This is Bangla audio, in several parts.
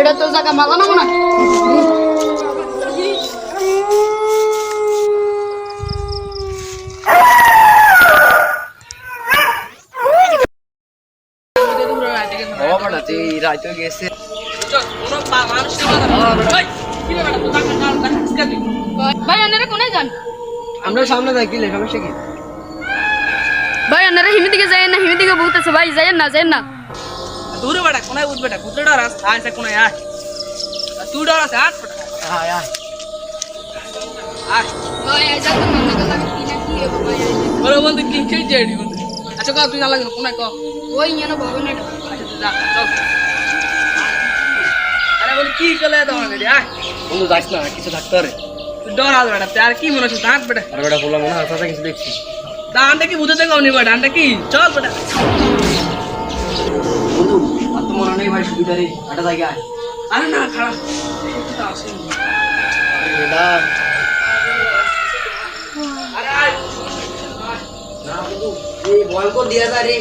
এটা তো জায়গা মালা না মনে ভাই আপনারা কোনায় যান? আমরা সামনে যাই, কি সমস্যা কি? ভাই আপনারা হিমি দিকে যাই না, হিমি দিকে বহুত আছে ভাই, যাইয়েন না দূরে বেটা কোনায় উঠ বেটা কুতরে ডর আছে আয় কোনায় আয় তুই ডর আছে আয় আয় আয় ভাই যান না লাগে কি না কি হবে ভাই বড় বন্ধু কি কি জেডি আচ্ছা কও তুই না লাগে কোনায় কও ওই ইয়ানো ভবন এটা আচ্ছা যা চল আরে বল কি কলে দাও রে আয় বন্ধু যাস না কিছু থাকতে রে তুই ডর আল বেটা তার কি মনে হচ্ছে দাঁত বেটা আরে বেটা বললাম না কথা কিছু দেখছি দাঁতটা কি বুঝতে কও নি বেটা দাঁতটা কি চল বেটা বন্ধু আর তো মনে নেই ভাই সুবিধা রে একটা জায়গায় আরে না খারাপ এটা আসেনি আরে বেটা আরে আয় না বন্ধু এই ভয়ঙ্কর দিয়া যা রে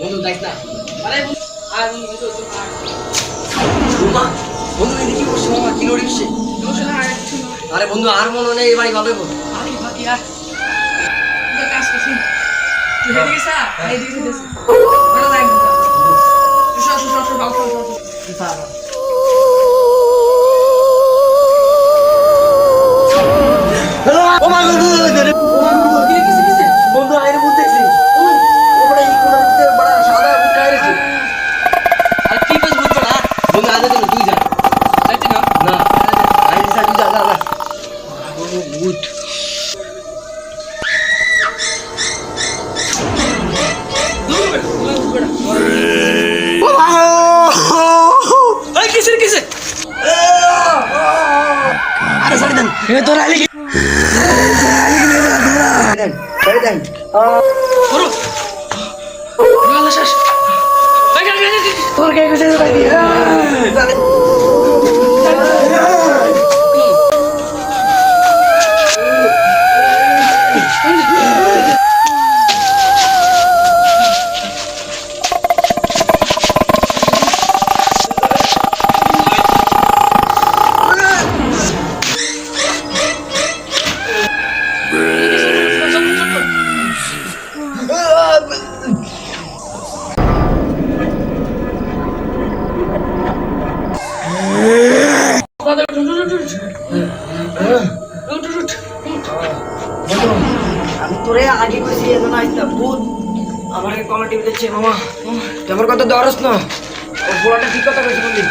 বন্ধু যাইস না আরে আর বন্ধু তো রুমা বন্ধু এই কি করছিস মামা কি লড়িস আরে বন্ধু আর মনে নেই ভাই ভালো বল আরে বাকি আর কাজ করছিস তুই হেদিকে সা হেদিকে দিস বড় লাইন সর বাউ সর ও মা গো বন্ধু আইরে বুঝতেছি ও বড় এই কোন বড় সাদা বুট আইরেছে আর কি কইছ বুট বড় বন্ধু আদে তো তুই যা যাইতে না না আইরে সা তুই যা যা বন্ধু বুট এই কিসে আরে সরি দেন এ তোর আইলে কি সরি দেন পুরো ভালো শেষ তোর কে কিসে তাই আমি তোরে আগে কইছি এখন আইতা ভূত আমাকে কমেন্ট দিচ্ছে মামা তোমার কথা দরস না ও পুরাটা ঠিক কথা কইছি বন্ধু